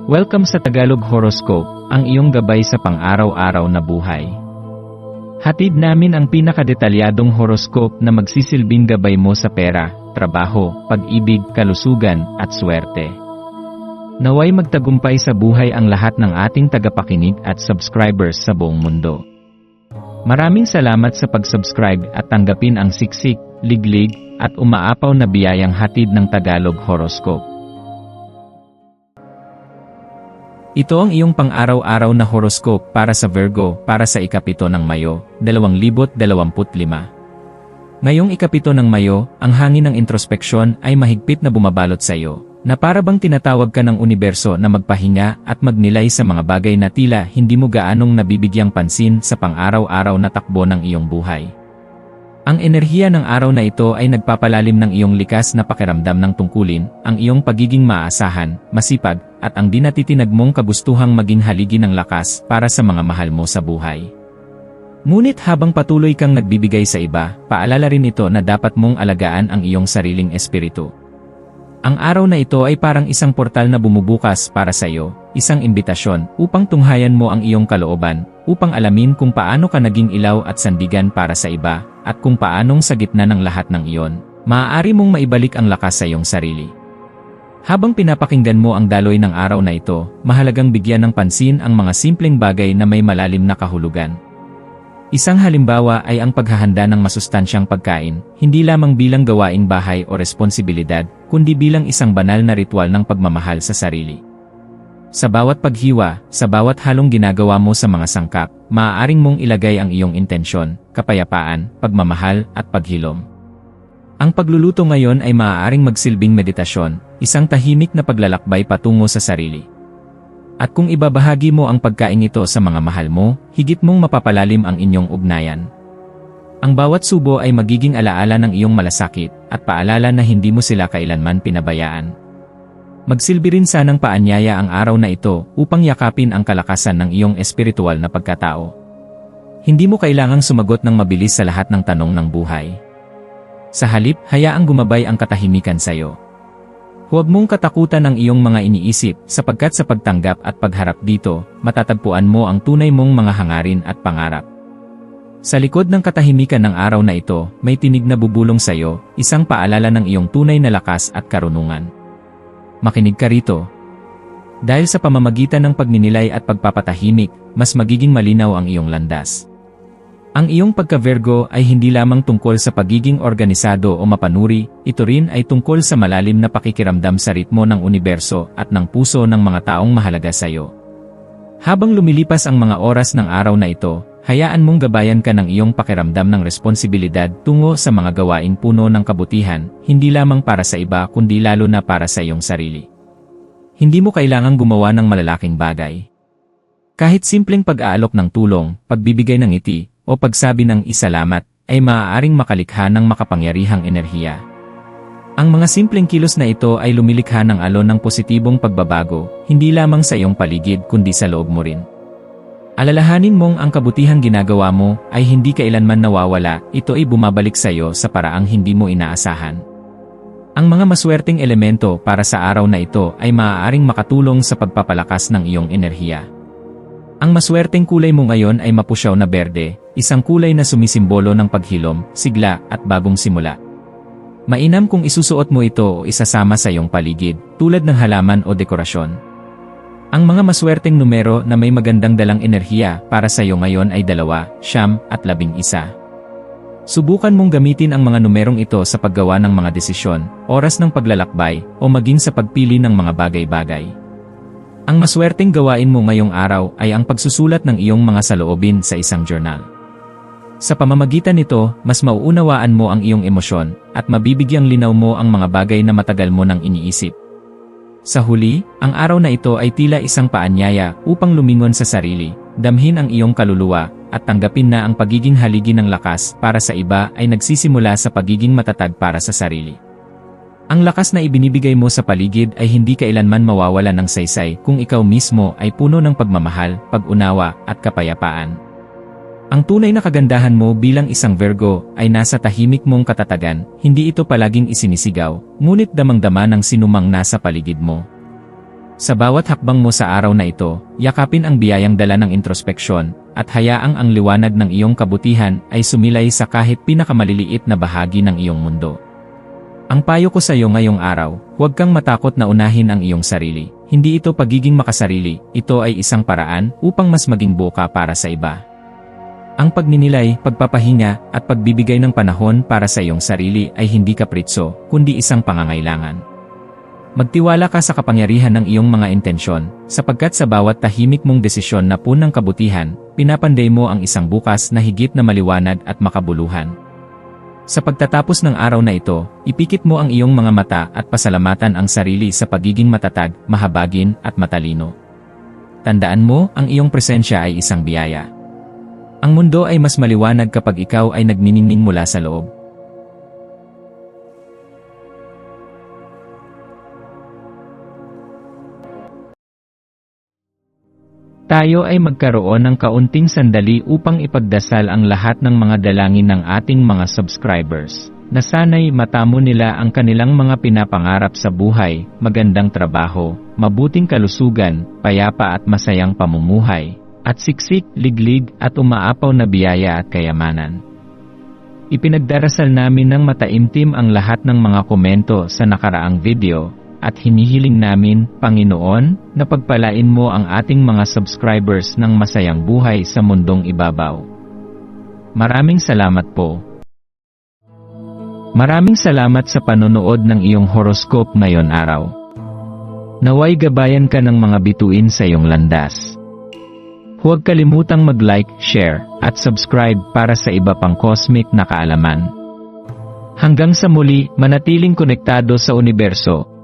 Welcome sa Tagalog Horoscope, ang iyong gabay sa pang-araw-araw na buhay. Hatid namin ang pinakadetalyadong horoscope na magsisilbing gabay mo sa pera, trabaho, pag-ibig, kalusugan, at swerte. Naway magtagumpay sa buhay ang lahat ng ating tagapakinig at subscribers sa buong mundo. Maraming salamat sa pag-subscribe at tanggapin ang siksik, liglig, at umaapaw na biyayang hatid ng Tagalog Horoscope. Ito ang iyong pang-araw-araw na horoscope para sa Virgo para sa ikapito ng Mayo, 2025. Ngayong ikapito ng Mayo, ang hangin ng introspeksyon ay mahigpit na bumabalot sa iyo, na para bang tinatawag ka ng universo na magpahinga at magnilay sa mga bagay na tila hindi mo gaanong nabibigyang pansin sa pang-araw-araw na takbo ng iyong buhay. Ang enerhiya ng araw na ito ay nagpapalalim ng iyong likas na pakiramdam ng tungkulin, ang iyong pagiging maaasahan, masipag, at ang di natitinag mong kagustuhang maging haligi ng lakas para sa mga mahal mo sa buhay. Ngunit habang patuloy kang nagbibigay sa iba, paalala rin ito na dapat mong alagaan ang iyong sariling espiritu. Ang araw na ito ay parang isang portal na bumubukas para sa iyo, isang imbitasyon upang tunghayan mo ang iyong kalooban, upang alamin kung paano ka naging ilaw at sandigan para sa iba, at kung paanong sa gitna ng lahat ng iyon, maaari mong maibalik ang lakas sa iyong sarili. Habang pinapakinggan mo ang daloy ng araw na ito, mahalagang bigyan ng pansin ang mga simpleng bagay na may malalim na kahulugan. Isang halimbawa ay ang paghahanda ng masustansyang pagkain, hindi lamang bilang gawaing bahay o responsibilidad, kundi bilang isang banal na ritual ng pagmamahal sa sarili. Sa bawat paghiwa, sa bawat halong ginagawa mo sa mga sangkap, maaaring mong ilagay ang iyong intensyon, kapayapaan, pagmamahal, at paghilom. Ang pagluluto ngayon ay maaaring magsilbing meditasyon, isang tahimik na paglalakbay patungo sa sarili. At kung ibabahagi mo ang pagkain ito sa mga mahal mo, higit mong mapapalalim ang inyong ugnayan. Ang bawat subo ay magiging alaala ng iyong malasakit, at paalala na hindi mo sila kailanman pinabayaan. Magsilbi rin sanang paanyaya ang araw na ito upang yakapin ang kalakasan ng iyong espiritual na pagkatao. Hindi mo kailangang sumagot ng mabilis sa lahat ng tanong ng buhay. Sa halip, hayaang gumabay ang katahimikan sa iyo. Huwag mong katakutan ang iyong mga iniisip sapagkat sa pagtanggap at pagharap dito, matatagpuan mo ang tunay mong mga hangarin at pangarap. Sa likod ng katahimikan ng araw na ito, may tinig na bubulong sa iyo, isang paalala ng iyong tunay na lakas at karunungan. Makinig ka rito. Dahil sa pamamagitan ng pagninilay at pagpapatahimik, mas magiging malinaw ang iyong landas. Ang iyong pagka-Virgo ay hindi lamang tungkol sa pagiging organisado o mapanuri, ito rin ay tungkol sa malalim na pakikiramdam sa ritmo ng universo at ng puso ng mga taong mahalaga sa iyo. Habang lumilipas ang mga oras ng araw na ito, hayaan mong gabayan ka ng iyong pakiramdam ng responsibilidad tungo sa mga gawaing puno ng kabutihan, hindi lamang para sa iba kundi lalo na para sa iyong sarili. Hindi mo kailangang gumawa ng malalaking bagay. Kahit simpleng pag-aalok ng tulong, pagbibigay ng ngiti, o pagsabi ng isalamat, ay maaaring makalikha ng makapangyarihang enerhiya. Ang mga simpleng kilos na ito ay lumilikha ng alon ng positibong pagbabago, hindi lamang sa iyong paligid kundi sa loob mo rin. Alalahanin mong ang kabutihang ginagawa mo ay hindi kailanman nawawala, ito ay bumabalik sa iyo sa paraang hindi mo inaasahan. Ang mga maswerteng elemento para sa araw na ito ay maaaring makatulong sa pagpapalakas ng iyong enerhiya. Ang maswerteng kulay mo ngayon ay mapusyaw na berde, isang kulay na sumisimbolo ng paghilom, sigla, at bagong simula. Mainam kung isusuot mo ito o isasama sa iyong paligid, tulad ng halaman o dekorasyon. Ang mga maswerteng numero na may magandang dalang enerhiya para sa iyo ngayon ay 2, 9, at 11. Subukan mong gamitin ang mga numerong ito sa paggawa ng mga desisyon, oras ng paglalakbay, o maging sa pagpili ng mga bagay-bagay. Ang maswerteng gawain mo ngayong araw ay ang pagsusulat ng iyong mga saloobin sa isang journal. Sa pamamagitan nito, mas mauunawaan mo ang iyong emosyon, at mabibigyang linaw mo ang mga bagay na matagal mo nang iniisip. Sa huli, ang araw na ito ay tila isang paanyaya upang lumingon sa sarili, damhin ang iyong kaluluwa, at tanggapin na ang pagiging haligi ng lakas para sa iba ay nagsisimula sa pagiging matatag para sa sarili. Ang lakas na ibinibigay mo sa paligid ay hindi kailanman mawawala ng saysay kung ikaw mismo ay puno ng pagmamahal, pag-unawa, at kapayapaan. Ang tunay na kagandahan mo bilang isang Virgo ay nasa tahimik mong katatagan, hindi ito palaging isinisigaw, ngunit damang-dama ng sinumang nasa paligid mo. Sa bawat hakbang mo sa araw na ito, yakapin ang biyayang dala ng introspeksyon, at hayaang ang liwanag ng iyong kabutihan ay sumilay sa kahit pinakamaliliit na bahagi ng iyong mundo. Ang payo ko sa iyo ngayong araw, huwag kang matakot na unahin ang iyong sarili. Hindi ito pagiging makasarili, ito ay isang paraan upang mas maging buka para sa iba. Ang pagninilay, pagpapahinga, at pagbibigay ng panahon para sa iyong sarili ay hindi kapritso, kundi isang pangangailangan. Magtiwala ka sa kapangyarihan ng iyong mga intensyon, sapagkat sa bawat tahimik mong desisyon na punang kabutihan, pinapanday mo ang isang bukas na higit na maliwanag at makabuluhan. Sa pagtatapos ng araw na ito, ipikit mo ang iyong mga mata at pasalamatan ang sarili sa pagiging matatag, mahabagin, at matalino. Tandaan mo, ang iyong presensya ay isang biyaya. Ang mundo ay mas maliwanag kapag ikaw ay nagniningning mula sa loob. Tayo ay magkaroon ng kaunting sandali upang ipagdasal ang lahat ng mga dalangin ng ating mga subscribers, na sana'y matamo nila ang kanilang mga pinapangarap sa buhay, magandang trabaho, mabuting kalusugan, payapa at masayang pamumuhay, at siksik, liglig at umaapaw na biyaya at kayamanan. Ipinagdarasal namin ng mataimtim ang lahat ng mga komento sa nakaraang video, at hinihiling namin, Panginoon, na pagpalain mo ang ating mga subscribers ng masayang buhay sa mundong ibabaw. Maraming salamat po. Maraming salamat sa panonood ng iyong horoscope ngayon araw. Naway gabayan ka ng mga bituin sa iyong landas. Huwag kalimutang mag-like, share, at subscribe para sa iba pang cosmic na kaalaman. Hanggang sa muli, manatiling konektado sa universo.